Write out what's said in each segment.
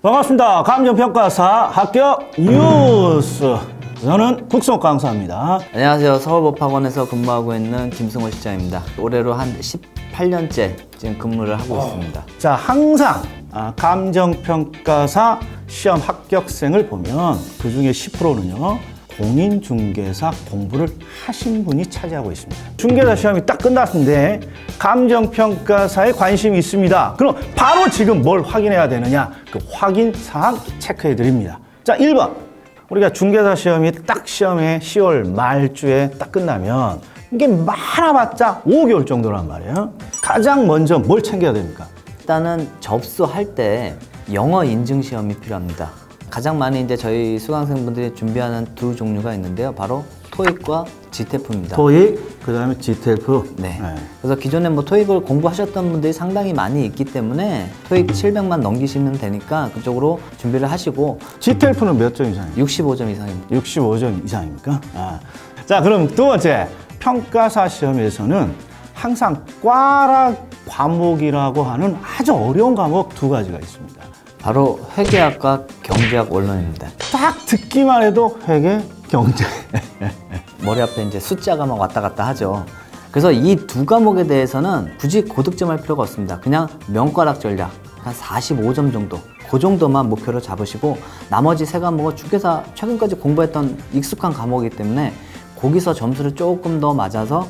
반갑습니다. 감정평가사 합격 뉴스. 저는 국성 강사입니다. 안녕하세요. 서울법학원에서 근무하고 있는 김승호 실장입니다. 올해로 한 18년째 지금 근무를 하고 있습니다. 자, 항상 감정평가사 시험 합격생을 보면 그 중에 10%는요. 공인중개사 공부를 하신 분이 차지하고 있습니다. 중개사 시험이 딱 끝났는데 감정평가사에 관심이 있습니다. 그럼 바로 지금 뭘 확인해야 되느냐? 그 확인 사항 체크해 드립니다. 자, 1번. 우리가 중개사 시험이 딱 시험에 10월 말주에 딱 끝나면 이게 많아봤자 5개월 정도란 말이에요. 가장 먼저 뭘 챙겨야 됩니까? 일단은 접수할 때 영어 인증 시험이 필요합니다. 가장 많이 이제 저희 수강생분들이 준비하는 두 종류가 있는데요. 바로 토익과 GTF입니다. 토익, 그 다음에 GTF. 네. 그래서 기존에 뭐 토익을 공부하셨던 분들이 상당히 많이 있기 때문에 토익 700만 넘기시면 되니까 그쪽으로 준비를 하시고. GTF는 몇 점 이상입니까? 65점 이상입니다. 65점 이상입니까? 자, 그럼 두 번째. 평가사 시험에서는 항상 과락 과목이라고 하는 아주 어려운 과목 두 가지가 있습니다. 바로 회계학과 경제학 원론입니다. 딱 듣기만 해도 회계, 경제. 머리 앞에 이제 숫자가 막 왔다 갔다 하죠. 그래서 이 두 과목에 대해서는 굳이 고득점할 필요가 없습니다. 그냥 명과락 전략 한 45점 정도, 그 정도만 목표로 잡으시고 나머지 세 과목은 중개사 최근까지 공부했던 익숙한 과목이기 때문에 거기서 점수를 조금 더 맞아서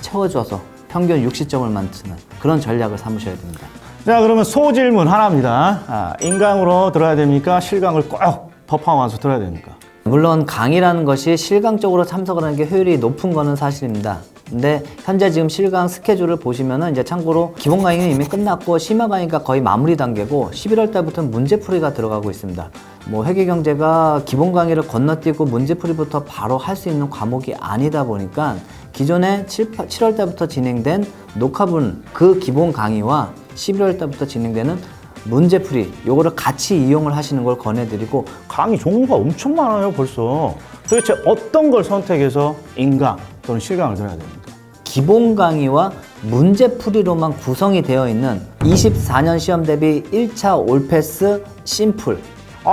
채워줘서 평균 60점을 맞추는 그런 전략을 삼으셔야 됩니다. 자, 그러면 소질문 하나입니다. 인강으로 들어야 됩니까? 실강을 꼭 법학 와서 들어야 됩니까? 물론 강의라는 것이 실강적으로 참석을 하는 게 효율이 높은 거는 사실입니다. 근데 현재 지금 실강 스케줄을 보시면은 이제 참고로 기본 강의는 이미 끝났고 심화 강의가 거의 마무리 단계고 11월 달부터는 문제풀이가 들어가고 있습니다. 뭐 회계경제가 기본 강의를 건너뛰고 문제풀이부터 바로 할 수 있는 과목이 아니다 보니까 기존에 7월 달부터 진행된 녹화분 그 기본 강의와 11월 달부터 진행되는 문제풀이 요거를 같이 이용을 하시는 걸 권해드리고. 강의 종류가 엄청 많아요, 벌써. 도대체 어떤 걸 선택해서 인강 또는 실강을 들어야 됩니까? 기본 강의와 문제풀이로만 구성이 되어 있는 24년 시험 대비 1차 올패스 심플.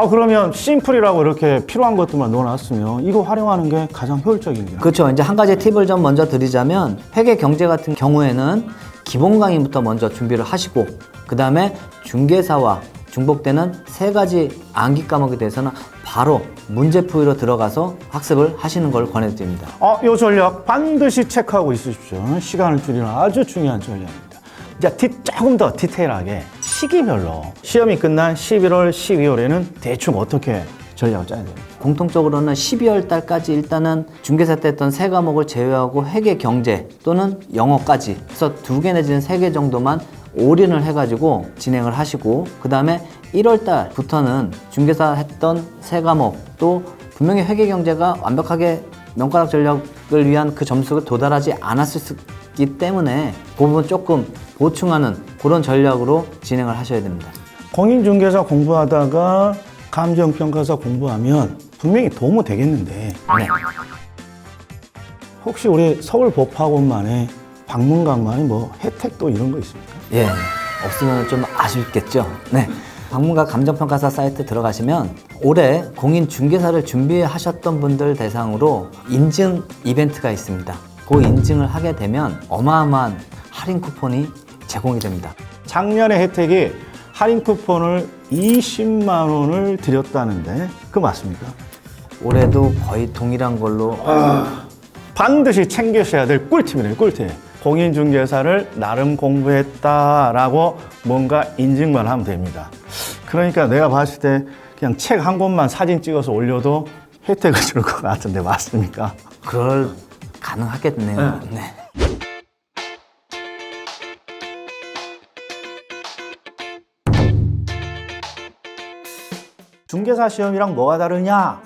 그러면 심플이라고 이렇게 필요한 것들만 넣어놨으면 이거 활용하는 게 가장 효율적입니다. 그렇죠. 이제 한 가지 팁을 좀 먼저 드리자면 회계 경제 같은 경우에는 기본 강의부터 먼저 준비를 하시고 그 다음에 중개사와 중복되는 세 가지 암기 과목에 대해서는 바로 문제풀이로 들어가서 학습을 하시는 걸 권해드립니다. 이 전략 반드시 체크하고 있으십시오. 시간을 줄이는 아주 중요한 전략입니다. 이제 조금 더 디테일하게 시기별로 시험이 끝난 11월, 12월에는 대충 어떻게 전략을 짜야 됩니까? 공통적으로는 12월 달까지 일단은 중개사 때 했던 세 과목을 제외하고 회계 경제 또는 영어까지 그래서 2개 내지는 3개 정도만 올인을 해가지고 진행을 하시고 그 다음에 1월 달부터는 중개사 했던 세 과목 또 분명히 회계 경제가 완벽하게 명과락 전략을 위한 그 점수가 도달하지 않았기 때문에 그 부분 조금 보충하는 그런 전략으로 진행을 하셔야 됩니다. 공인중개사 공부하다가 감정평가사 공부하면 분명히 도움은 되겠는데 네. 혹시 우리 서울법학원만의 박문각만의 뭐 혜택도 이런 거 있습니까? 예, 없으면 좀 아쉽겠죠. 네. 방문가 감정평가사 사이트 들어가시면 올해 공인중개사를 준비하셨던 분들 대상으로 인증 이벤트가 있습니다. 그 인증을 하게 되면 어마어마한 할인 쿠폰이 제공이 됩니다. 작년에 혜택이 할인 쿠폰을 20만 원을 드렸다는데 그거 맞습니까? 올해도 거의 동일한 걸로 반드시 챙기셔야 될 꿀팁이네요, 꿀팁. 공인중개사를 나름 공부했다라고 뭔가 인증만 하면 됩니다. 그러니까 내가 봤을 때 그냥 책 한 권만 사진 찍어서 올려도 혜택을 줄 것 같은데 맞습니까? 그럴 가능하겠네요. 네. 중개사 시험이랑 뭐가 다르냐?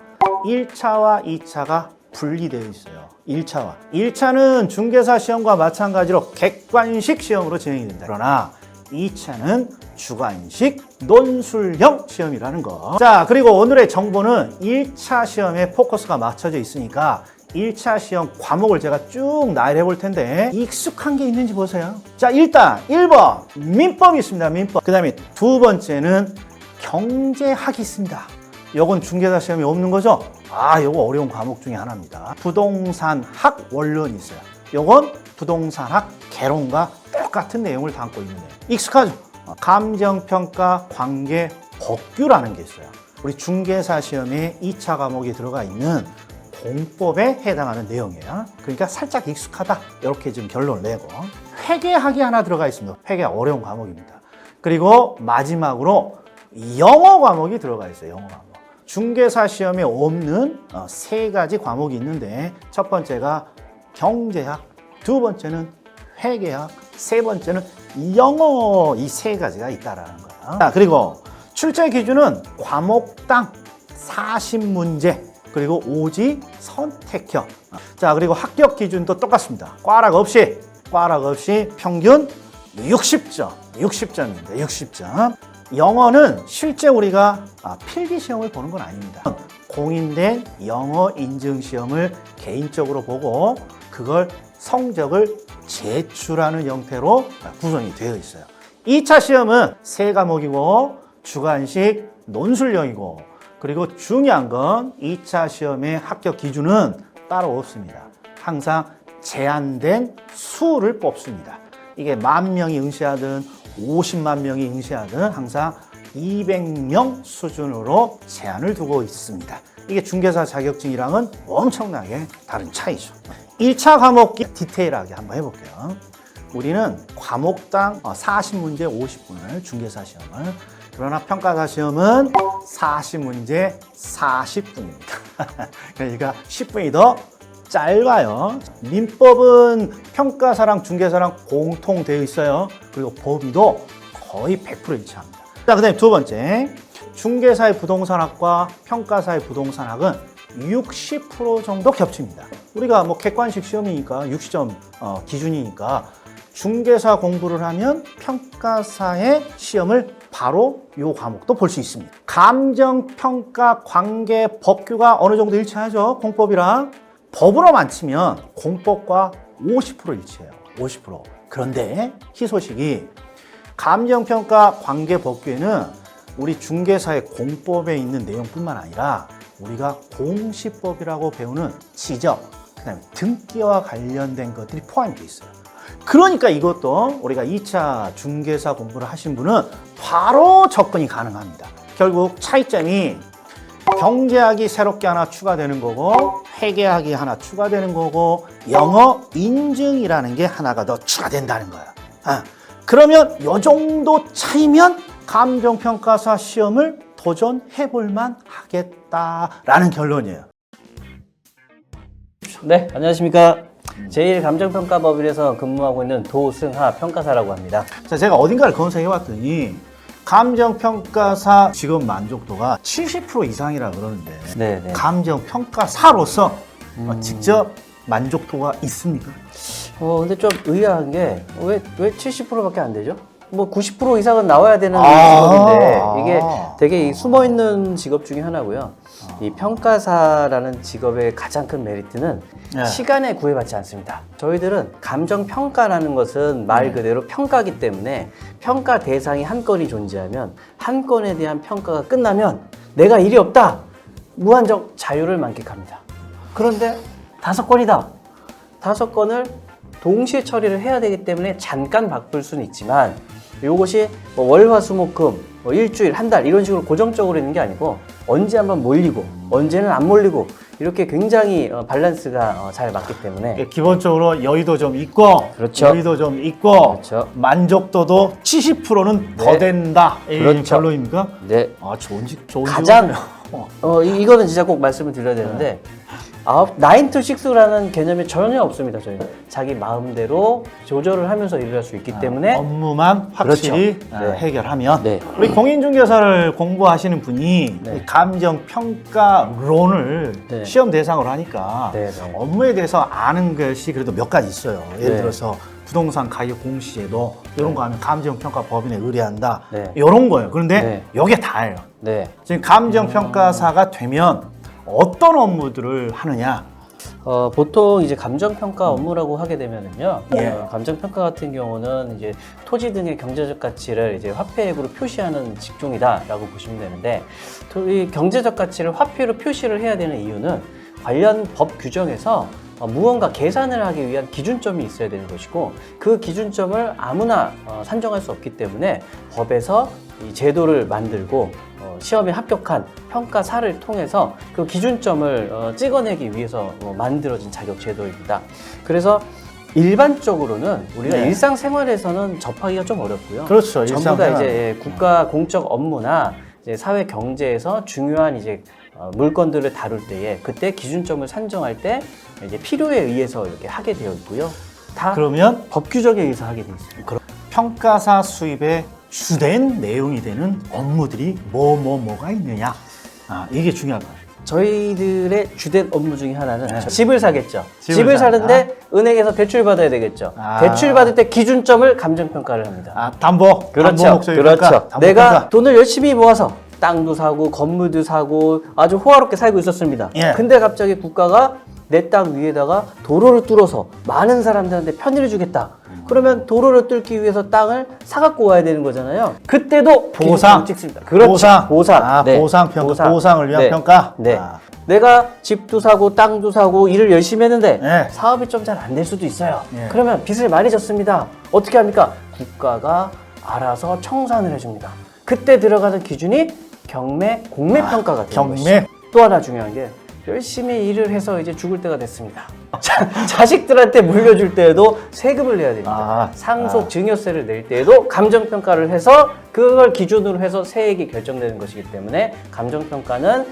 1차와 2차가 분리되어 있어요. 1차는 중개사 시험과 마찬가지로 객관식 시험으로 진행이 된다. 그러나 2차는 주관식 논술형 시험이라는 거. 자, 그리고 오늘의 정보는 1차 시험에 포커스가 맞춰져 있으니까 1차 시험 과목을 제가 쭉 나열해 볼 텐데 익숙한 게 있는지 보세요. 자, 일단 1번 민법이 있습니다. 민법. 그 다음에 두 번째는 경제학이 있습니다. 요건 중개사 시험이 없는 거죠? 요거 어려운 과목 중에 하나입니다. 부동산학 원론이 있어요. 요건 부동산학 개론과 똑같은 내용을 담고 있는 거예요. 익숙하죠? 감정평가 관계 법규라는 게 있어요. 우리 중개사 시험에 2차 과목이 들어가 있는 공법에 해당하는 내용이에요. 그러니까 살짝 익숙하다. 이렇게 지금 결론을 내고. 회계학이 하나 들어가 있습니다. 회계학 어려운 과목입니다. 그리고 마지막으로 영어 과목이 들어가 있어요. 영어 과목. 중개사 시험에 없는 세 가지 과목이 있는데 첫 번째가 경제학, 두 번째는 회계학, 세 번째는 영어, 이 세 가지가 있다라는 거예요. 자, 그리고 출제 기준은 과목당 40문제, 그리고 오지 선택형. 자, 그리고 합격 기준도 똑같습니다. 꽈락 없이 평균 60점입니다. 60점. 영어는 실제 우리가 필기 시험을 보는 건 아닙니다. 공인된 영어 인증 시험을 개인적으로 보고 그걸 성적을 제출하는 형태로 구성이 되어 있어요. 2차 시험은 세 과목이고 주관식 논술형이고, 그리고 중요한 건 2차 시험의 합격 기준은 따로 없습니다. 항상 제한된 수를 뽑습니다. 이게 10,000명이 응시하든 50만 명이 응시하든 항상 200명 수준으로 제한을 두고 있습니다. 이게 중개사 자격증이랑은 엄청나게 다른 차이죠. 1차 과목 디테일하게 한번 해볼게요. 우리는 과목당 40문제 50분을 중개사 시험을, 그러나 평가사 시험은 40문제 40분입니다. 그러니까 10분이 더 짧아요. 민법은 평가사랑 중개사랑 공통되어 있어요. 그리고 범위도 거의 100% 일치합니다. 자, 그 다음에 두 번째, 중개사의 부동산학과 평가사의 부동산학은 60% 정도 겹칩니다. 우리가 뭐 객관식 시험이니까 60점 기준이니까 중개사 공부를 하면 평가사의 시험을 바로 이 과목도 볼 수 있습니다. 감정평가 관계 법규가 어느 정도 일치하죠. 공법이랑. 법으로만 치면 공법과 50% 일치해요. 50%. 그런데 희소식이 감정평가 관계 법규에는 우리 중개사의 공법에 있는 내용뿐만 아니라 우리가 공시법이라고 배우는 지적, 그다음에 등기와 관련된 것들이 포함되어 있어요. 그러니까 이것도 우리가 2차 중개사 공부를 하신 분은 바로 접근이 가능합니다. 결국 차이점이 경제학이 새롭게 하나 추가되는 거고, 회계학이 하나 추가되는 거고, 영어 인증이라는 게 하나가 더 추가된다는 거야. 그러면 이 정도 차이면 감정평가사 시험을 도전해볼만 하겠다라는 결론이에요. 네, 안녕하십니까. 제1감정평가법인에서 근무하고 있는 도승하 평가사라고 합니다. 자, 제가 어딘가를 검색해봤더니 감정평가사 직업 만족도가 70% 이상이라 그러는데 네네. 감정평가사로서 직접 만족도가 있습니까? 근데 좀 의아한 게 왜 70%밖에 안 되죠? 뭐 90% 이상은 나와야 되는 직업인데 이게 되게 숨어있는 직업 중에 하나고요. 이 평가사라는 직업의 가장 큰 메리트는 시간에 구애받지 않습니다. 저희들은 감정평가라는 것은 말 그대로 평가기 때문에 평가 대상이 한 건이 존재하면 한 건에 대한 평가가 끝나면 내가 일이 없다! 무한정 자유를 만끽합니다. 그런데 5건이다! 5건을 동시에 처리를 해야 되기 때문에 잠깐 바꿀 수는 있지만 이것이 뭐 월화수목금 일주일 한 달 이런 식으로 고정적으로 있는 게 아니고 언제 한번 몰리고 언제는 안 몰리고 이렇게 굉장히 밸런스가 잘 맞기 때문에 기본적으로 여유도 좀 있고, 그렇죠. 여유도 좀 있고, 그렇죠. 만족도도 70%는 더 네. 된다. 이 그렇죠. 결론입니까? 네. 좋은 가장 직업이네요. 이거는 진짜 꼭 말씀을 드려야 되는데 9 to 6라는 개념이 전혀 없습니다. 저희는 자기 마음대로 조절을 하면서 일을 할 수 있기 때문에 업무만 확실히 그렇죠. 네. 해결하면. 네. 우리 공인중개사를 공부하시는 분이 네. 이 감정평가론을 네. 시험 대상으로 하니까 네, 네. 업무에 대해서 아는 것이 그래도 몇 가지 있어요. 예를 네. 들어서 부동산 가격 공시제도 이런 거 하면 감정평가 법인에 의뢰한다. 네. 이런 거예요. 그런데 네. 이게 다예요. 네. 지금 감정평가사가 되면 어떤 업무들을 하느냐? 보통 이제 감정평가 업무라고 하게 되면은요, 예. 감정평가 같은 경우는 이제 토지 등의 경제적 가치를 이제 화폐액으로 표시하는 직종이다라고 보시면 되는데, 이 경제적 가치를 화폐로 표시를 해야 되는 이유는 관련 법 규정에서 무언가 계산을 하기 위한 기준점이 있어야 되는 것이고, 그 기준점을 아무나 산정할 수 없기 때문에 법에서 이 제도를 만들고 시험에 합격한 평가사를 통해서 그 기준점을 찍어내기 위해서 만들어진 자격 제도입니다. 그래서 일반적으로는 우리가 네. 일상생활에서는 접하기가 좀 어렵고요. 그렇죠. 전부 다 일상생활. 이제 국가 공적 업무나 이제 사회 경제에서 중요한 이제 물건들을 다룰 때에 그때 기준점을 산정할 때 이제 필요에 의해서 이렇게 하게 되어 있고요. 다 그러면 법 규정에 의해서 하게 되어 있습니다. 평가사 수입의 주된 내용이 되는 업무들이 뭐가 있느냐. 이게 중요한 거예요. 저희들의 주된 업무 중에 하나는 네. 집을 사겠죠. 집을 집을 산다. 사는데 은행에서 대출 받아야 되겠죠. 대출 받을 때 기준점을 감정평가를 합니다. 담보. 그렇죠. 담보 목적이 그렇죠. 평가, 담보 내가 평가. 돈을 열심히 모아서 땅도 사고 건물도 사고 아주 호화롭게 살고 있었습니다. 예. 근데 갑자기 국가가 내 땅 위에다가 도로를 뚫어서 많은 사람들한테 편의를 주겠다. 그러면 도로를 뚫기 위해서 땅을 사갖고 와야 되는 거잖아요. 그때도 보상. 기준점을 찍습니다. 그렇죠. 보상. 보상. 네. 보상 평가. 보상을 위한 네. 평가. 네. 아. 내가 집도 사고 땅도 사고 일을 열심히 했는데 네. 사업이 좀 잘 안 될 수도 있어요. 네. 그러면 빚을 많이 졌습니다. 어떻게 합니까? 국가가 알아서 청산을 해줍니다. 그때 들어가는 기준이 경매, 공매 평가가 되는 경매. 것이죠. 또 하나 중요한 게 열심히 일을 해서 이제 죽을 때가 됐습니다. 자식들한테 물려줄 때에도 세금을 내야 됩니다. 상속 증여세를 낼 때에도 감정평가를 해서 그걸 기준으로 해서 세액이 결정되는 것이기 때문에 감정평가는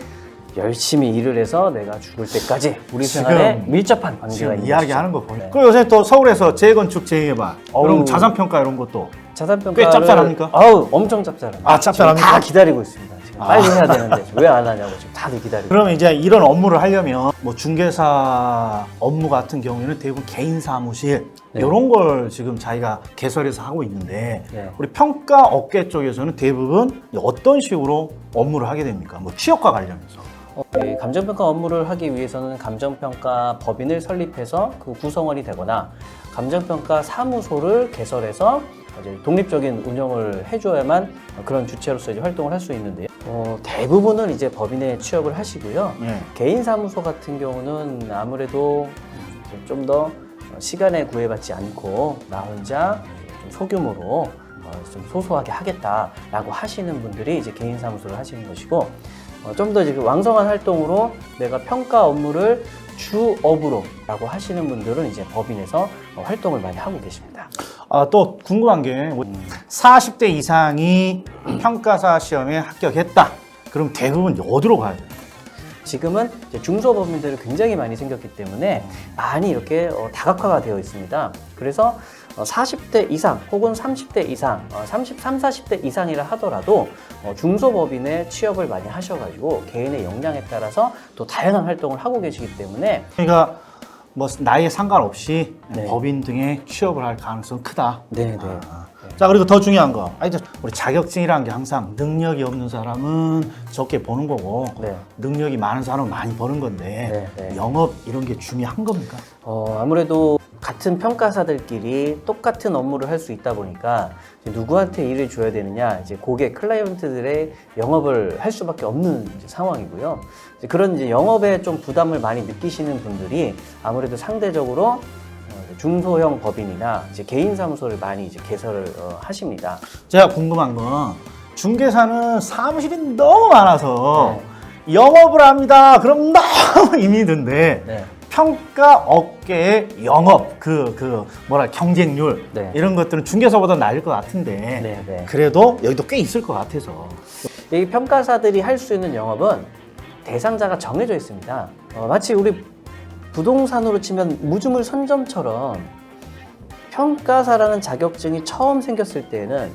열심히 일을 해서 내가 죽을 때까지 우리 지금- 생활에 밀접한 관계가 지금 있는 이야기하는 것이죠. 거 보니까. 네. 그리고 요새 또 서울에서 재건축 재개발, 어우. 그럼 자산평가 이런 것도 자산평가를 꽤 짭짤합니까? 아우 엄청 짭짤합니다. 짭짤합니까? 지금 다 기다리고 있습니다. 지금 빨리 해야 되는데 왜 안 하냐고 지금 다들 기다리고. 그러면 이제 이런 업무를 하려면 뭐 중개사 업무 같은 경우에는 대부분 개인 사무실 네. 이런 걸 지금 자기가 개설해서 하고 있는데 네. 우리 평가 업계 쪽에서는 대부분 어떤 식으로 업무를 하게 됩니까? 뭐 취업과 관련해서. 이 감정평가 업무를 하기 위해서는 감정평가 법인을 설립해서 그 구성원이 되거나 감정평가 사무소를 개설해서 이제 독립적인 운영을 해줘야만 그런 주체로서 이제 활동을 할 수 있는데요. 대부분은 이제 법인에 취업을 하시고요. 네. 개인 사무소 같은 경우는 아무래도 좀 더 시간에 구애받지 않고 나 혼자 좀 소규모로 좀 소소하게 하겠다라고 하시는 분들이 이제 개인 사무소를 하시는 것이고, 좀 더 이제 왕성한 활동으로 내가 평가 업무를 주업으로 라고 하시는 분들은 이제 법인에서 활동을 많이 하고 계십니다. 또 궁금한 게 40대 이상이 평가사 시험에 합격했다. 그럼 대부분 어디로 가야 돼요? 지금은 이제 중소법인들이 굉장히 많이 생겼기 때문에 많이 이렇게 다각화가 되어 있습니다. 그래서 40대 이상 혹은 30대 이상, 33, 40대 이상이라 하더라도 중소법인에 취업을 많이 하셔가지고 개인의 역량에 따라서 또 다양한 활동을 하고 계시기 때문에 그러니까 뭐 나이에 상관없이 네. 법인 등에 취업을 할 가능성이 크다. 네네. 자, 그리고 더 중요한 거. 우리 자격증이라는 게 항상 능력이 없는 사람은 적게 버는 거고 네. 능력이 많은 사람은 많이 버는 건데 네, 네. 영업 이런 게 중요한 겁니까? 아무래도 같은 평가사들끼리 똑같은 업무를 할 수 있다 보니까 이제 누구한테 일을 줘야 되느냐, 이제 고객 클라이언트들의 영업을 할 수밖에 없는 이제 상황이고요. 이제 그런 이제 영업에 좀 부담을 많이 느끼시는 분들이 아무래도 상대적으로 중소형 법인이나 이제 개인 사무소를 많이 이제 개설을 하십니다. 제가 궁금한 건 중개사는 사무실이 너무 많아서 네. 영업을 합니다. 그럼 너무 힘이던데 네. 평가 업계의 영업 경쟁률 네. 이런 것들은 중개사보다 나을 것 같은데 네, 네. 그래도 여기도 꽤 있을 것 같아서 이 평가사들이 할 수 있는 영업은 대상자가 정해져 있습니다. 마치 우리 부동산으로 치면 무주물 선점처럼 평가사라는 자격증이 처음 생겼을 때는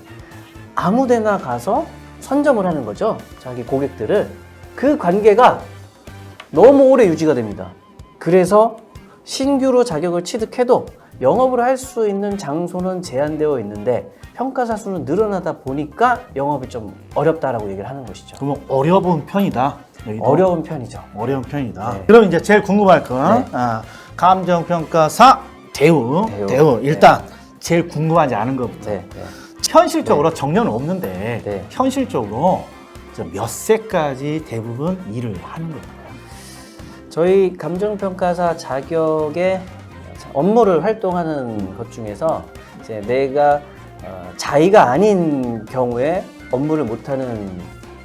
아무데나 가서 선점을 하는 거죠. 자기 고객들을. 그 관계가 너무 오래 유지가 됩니다. 그래서 신규로 자격을 취득해도 영업을 할 수 있는 장소는 제한되어 있는데 평가사 수는 늘어나다 보니까 영업이 좀 어렵다라고 얘기를 하는 것이죠. 그러면 어려운 편이다. 여기도 어려운 편이죠. 어려운 편이다. 네. 그럼 이제 제일 궁금할 건 네. 감정평가사 대우. 대우. 일단 제일 궁금하지 않은 것부터. 네. 네. 현실적으로 정년은 없는데 네. 현실적으로 몇 세까지 대부분 일을 하는 건가요? 저희 감정평가사 자격의 업무를 활동하는 것 중에서 이제 내가 자의가 아닌 경우에 업무를 못하는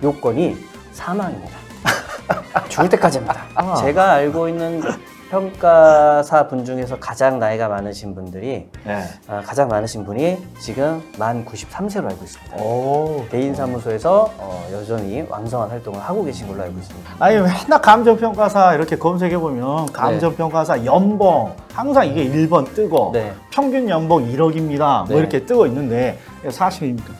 요건이 사망입니다. 죽을 때까지입니다. 제가 알고 있는 평가사 분 중에서 가장 나이가 많으신 분들이 네. 가장 많으신 분이 지금 만 93세로 알고 있습니다. 오. 개인 사무소에서 여전히 왕성한 활동을 하고 계신 걸로 알고 있습니다. 아니 맨날 감정평가사 이렇게 검색해보면 감정평가사 연봉 항상 이게 1번 뜨고 네. 평균 연봉 1억입니다. 네. 뭐 이렇게 뜨고 있는데 사실입니까?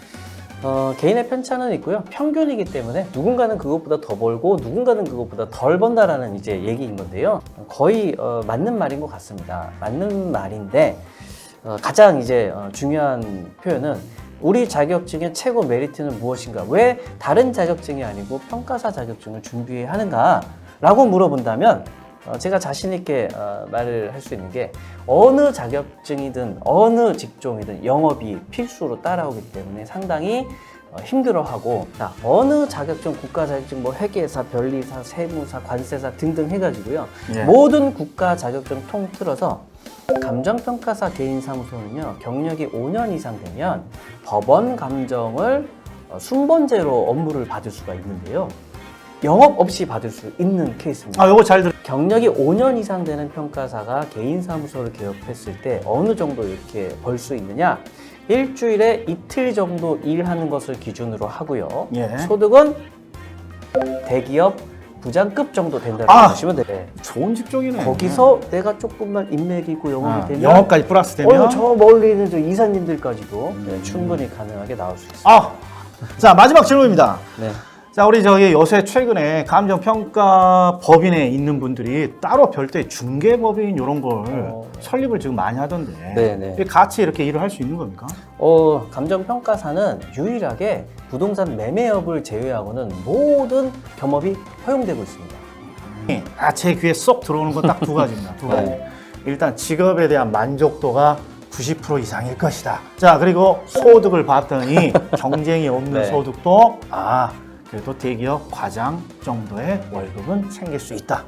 개인의 편차는 있고요. 평균이기 때문에 누군가는 그것보다 더 벌고 누군가는 그것보다 덜 번다라는 이제 얘기인 건데요. 거의 맞는 말인 것 같습니다. 맞는 말인데 가장 이제 중요한 표현은 우리 자격증의 최고 메리트는 무엇인가? 왜 다른 자격증이 아니고 평가사 자격증을 준비해야 하는가라고 물어본다면 제가 자신 있게 말을 할 수 있는 게 어느 자격증이든 어느 직종이든 영업이 필수로 따라오기 때문에 상당히 힘들어하고 어느 자격증, 국가 자격증, 뭐 회계사, 변리사, 세무사, 관세사 등등 해가지고요. 예. 모든 국가 자격증 통틀어서 감정평가사 개인사무소는요 경력이 5년 이상 되면 법원 감정을 순번제로 업무를 받을 수가 있는데요. 영업 없이 받을 수 있는 케이스입니다. 요거 잘 들어. 경력이 5년 이상 되는 평가사가 개인사무소를 개업했을 때 어느 정도 이렇게 벌 수 있느냐? 일주일에 이틀 정도 일하는 것을 기준으로 하고요. 예. 소득은 대기업 부장급 정도 된다고 보시면 돼요. 좋은 직종이네. 거기서 내가 조금만 인맥이고 영업이 되면 영업까지 플러스 되면 저 멀리 있는 저 이사님들까지도 충분히 가능하게 나올 수 있습니다. 자 마지막 질문입니다. 네. 자, 우리 요새 최근에 감정평가 법인에 있는 분들이 따로 별도의 중개법인 이런 걸 설립을 지금 많이 하던데. 네네. 같이 이렇게 일을 할 수 있는 겁니까? 감정평가사는 유일하게 부동산 매매업을 제외하고는 모든 겸업이 허용되고 있습니다. 제 귀에 쏙 들어오는 건 딱 두 가지입니다. 두 가지. 네. 일단 직업에 대한 만족도가 90% 이상일 것이다. 자, 그리고 소득을 봤더니 경쟁이 없는 네. 소득도 그래도 대기업 과장 정도의 월급은 챙길 수 있다.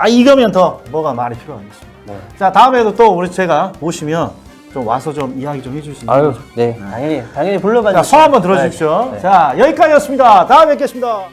네. 이거면 더 뭐가 말이 필요하겠습니다. 네. 자, 다음에도 또 제가 모시면 좀 와서 좀 이야기 좀 해주시죠. 네. 당연히 불러봐 자, 주세요. 손 한번 들어주십시오. 네. 자, 여기까지였습니다. 다음에 뵙겠습니다.